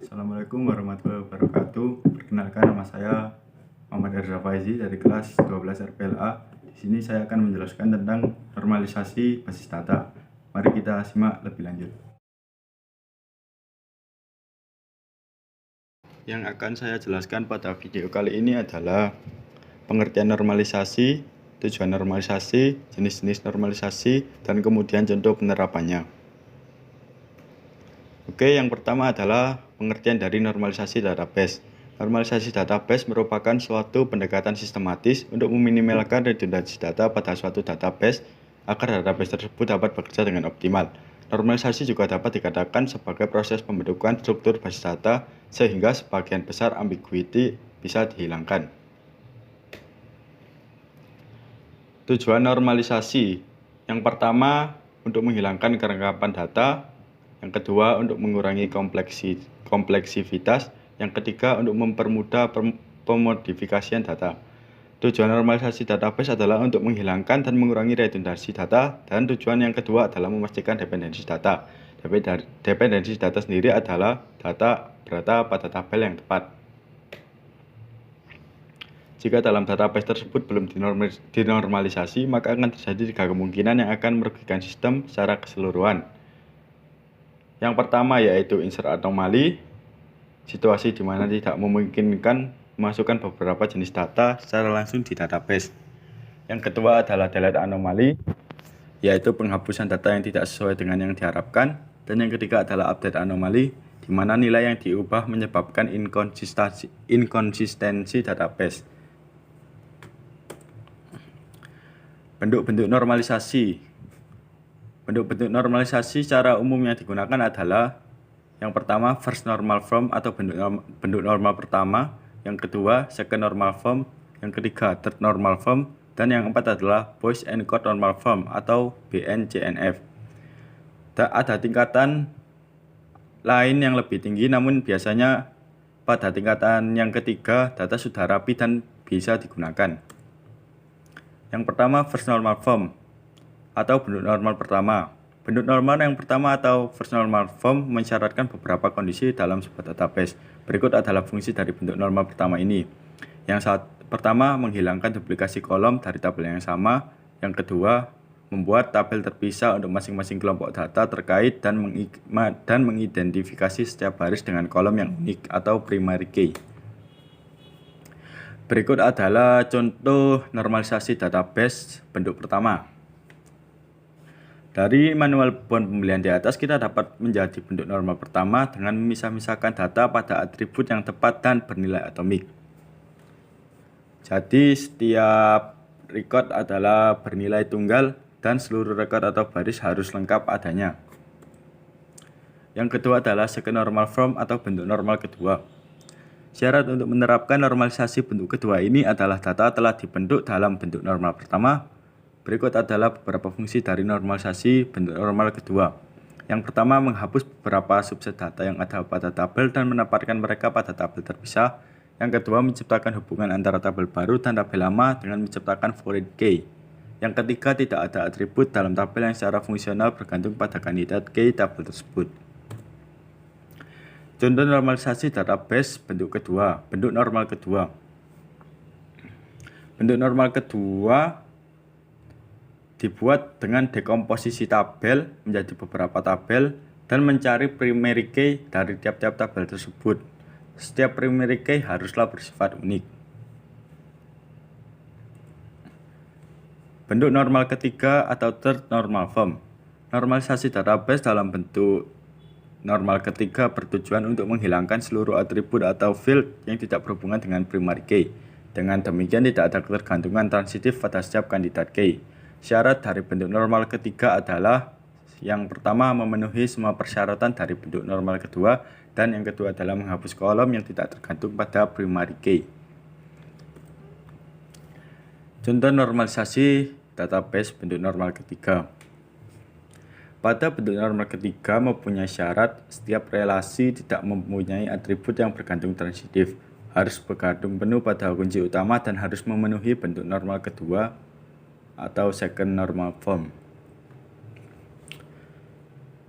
Assalamualaikum warahmatullahi wabarakatuh. Perkenalkan, nama saya Muhammad Erza Faizi dari kelas 12 RPLA. Di sini saya akan menjelaskan tentang normalisasi basis data. Mari kita simak lebih lanjut. Yang akan saya jelaskan pada video kali ini adalah pengertian normalisasi, tujuan normalisasi, jenis-jenis normalisasi, dan kemudian contoh penerapannya. Oke, yang pertama adalah pengertian dari normalisasi database. Normalisasi database merupakan suatu pendekatan sistematis untuk meminimalkan redundansi data pada suatu database agar database tersebut dapat bekerja dengan optimal. Normalisasi juga dapat dikatakan sebagai proses pembentukan struktur basis data sehingga sebagian besar ambiguity bisa dihilangkan. Tujuan normalisasi yang pertama untuk menghilangkan kerangkapan data, yang kedua untuk mengurangi kompleksivitas, yang ketiga untuk mempermudah pemodifikasian data. Tujuan normalisasi database adalah untuk menghilangkan dan mengurangi redundansi data, dan tujuan yang kedua adalah memastikan dependensi data. Dependensi data sendiri adalah data berada pada tabel yang tepat. Jika dalam database tersebut belum dinormalisasi, maka akan terjadi 3 kemungkinan yang akan merugikan sistem secara keseluruhan. Yang pertama yaitu insert anomali, situasi di mana tidak memungkinkan memasukkan beberapa jenis data secara langsung di database. Yang kedua adalah delete anomali, yaitu penghapusan data yang tidak sesuai dengan yang diharapkan. Dan yang ketiga adalah update anomali, di mana nilai yang diubah menyebabkan inkonsistensi database. Bentuk-bentuk normalisasi. Bentuk-bentuk normalisasi secara umum yang digunakan adalah yang pertama first normal form atau bentuk normal pertama, yang kedua second normal form, yang ketiga third normal form, dan yang keempat adalah Boyce and Codd normal form atau BNCNF. Ada tingkatan lain yang lebih tinggi, namun biasanya pada tingkatan yang ketiga data sudah rapi dan bisa digunakan. Yang pertama first normal form atau bentuk normal pertama. Bentuk normal yang pertama atau first normal form mensyaratkan beberapa kondisi dalam sebuah database. Berikut adalah fungsi dari bentuk normal pertama ini. Yang pertama, menghilangkan duplikasi kolom dari tabel yang sama. Yang kedua, membuat tabel terpisah untuk masing-masing kelompok data terkait dan mengidentifikasi setiap baris dengan kolom yang unik atau primary key. Berikut adalah contoh normalisasi database bentuk pertama. Dari manual bound pembelian di atas, kita dapat menjadi bentuk normal pertama dengan memisah-misahkan data pada atribut yang tepat dan bernilai atomik. Jadi setiap record adalah bernilai tunggal dan seluruh record atau baris harus lengkap adanya. Yang kedua adalah second normal form atau bentuk normal kedua. Syarat untuk menerapkan normalisasi bentuk kedua ini adalah data telah dibentuk dalam bentuk normal pertama. Berikut adalah beberapa fungsi dari normalisasi bentuk normal kedua. Yang pertama, menghapus beberapa subset data yang ada pada tabel dan menempatkan mereka pada tabel terpisah. Yang kedua, menciptakan hubungan antara tabel baru dan tabel lama dengan menciptakan foreign key. Yang ketiga, tidak ada atribut dalam tabel yang secara fungsional bergantung pada kandidat key tabel tersebut. Contoh normalisasi database bentuk kedua, bentuk normal kedua. Bentuk normal kedua dibuat dengan dekomposisi tabel menjadi beberapa tabel dan mencari primary key dari tiap-tiap tabel tersebut. Setiap primary key haruslah bersifat unik. Bentuk normal ketiga atau third normal form. Normalisasi database dalam bentuk normal ketiga bertujuan untuk menghilangkan seluruh atribut atau field yang tidak berhubungan dengan primary key. Dengan demikian tidak ada ketergantungan transitif pada setiap kandidat key. Syarat dari bentuk normal ketiga adalah yang pertama memenuhi semua persyaratan dari bentuk normal kedua, dan yang kedua adalah menghapus kolom yang tidak tergantung pada primary key. Contoh normalisasi database bentuk normal ketiga. Pada bentuk normal ketiga mempunyai syarat setiap relasi tidak mempunyai atribut yang bergantung transitif, harus bergantung penuh pada kunci utama dan harus memenuhi bentuk normal kedua atau second normal form.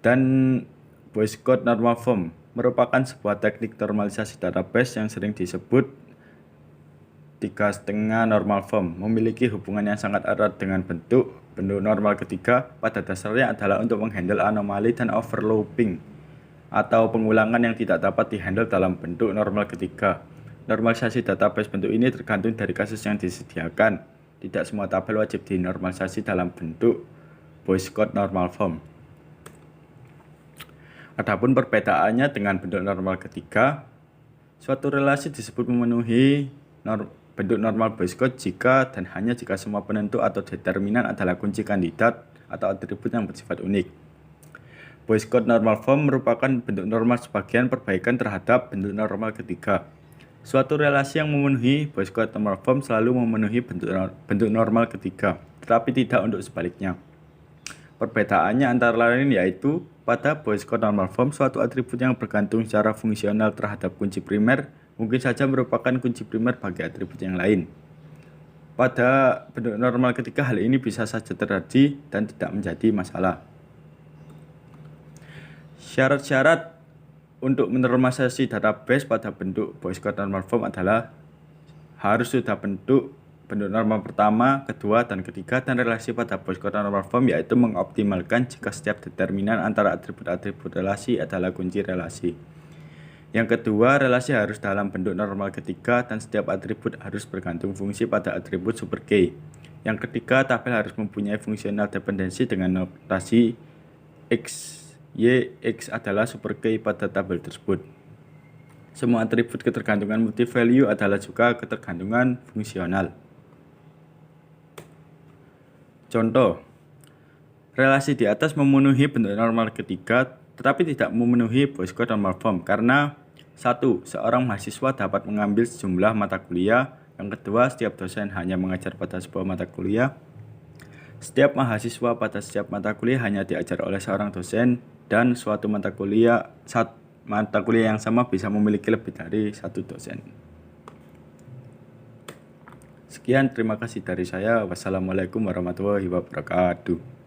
Dan Boyce Codd normal form. merupakan sebuah teknik normalisasi database yang sering disebut 3,5 normal form, memiliki hubungan yang sangat erat dengan bentuk normal ketiga. Pada dasarnya adalah untuk menghandle anomali dan overlooping atau pengulangan yang tidak dapat dihandle dalam bentuk normal ketiga. Normalisasi database bentuk ini tergantung dari kasus yang disediakan. Tidak semua tabel wajib dinormalisasi dalam bentuk Boyce Codd normal form. Adapun perbedaannya dengan bentuk normal ketiga, suatu relasi disebut memenuhi bentuk normal Boyce Codd jika dan hanya jika semua penentu atau determinan adalah kunci kandidat atau atribut yang bersifat unik. Boyce Codd normal form merupakan bentuk normal sebagian perbaikan terhadap bentuk normal ketiga. Suatu relasi yang memenuhi Boyce Codd normal form selalu memenuhi bentuk normal ketiga, tetapi tidak untuk sebaliknya. Perbedaannya antara lain yaitu pada Boyce Codd normal form, suatu atribut yang bergantung secara fungsional terhadap kunci primer mungkin saja merupakan kunci primer bagi atribut yang lain. Pada bentuk normal ketiga, hal ini bisa saja terjadi dan tidak menjadi masalah. Syarat-syarat untuk menormalisasi database pada bentuk Boyce Codd normal form adalah harus sudah bentuk normal pertama, kedua, dan ketiga, dan relasi pada Boyce Codd normal form yaitu mengoptimalkan jika setiap determinan antara atribut-atribut relasi adalah kunci relasi. Yang kedua, relasi harus dalam bentuk normal ketiga dan setiap atribut harus bergantung fungsi pada atribut super K. Yang ketiga, tabel harus mempunyai fungsional dependensi dengan notasi X, Y, X adalah super K pada tabel tersebut. Semua atribut ketergantungan multi-value adalah juga ketergantungan fungsional. Contoh, relasi di atas memenuhi bentuk normal ketiga tetapi tidak memenuhi Boyce Codd normal form karena 1. Seorang mahasiswa dapat mengambil sejumlah mata kuliah. Yang kedua, setiap dosen hanya mengajar pada sebuah mata kuliah. Setiap mahasiswa pada setiap mata kuliah hanya diajar oleh seorang dosen dan suatu mata kuliah yang sama bisa memiliki lebih dari satu dosen. Sekian, terima kasih dari saya. Wassalamualaikum warahmatullahi wabarakatuh.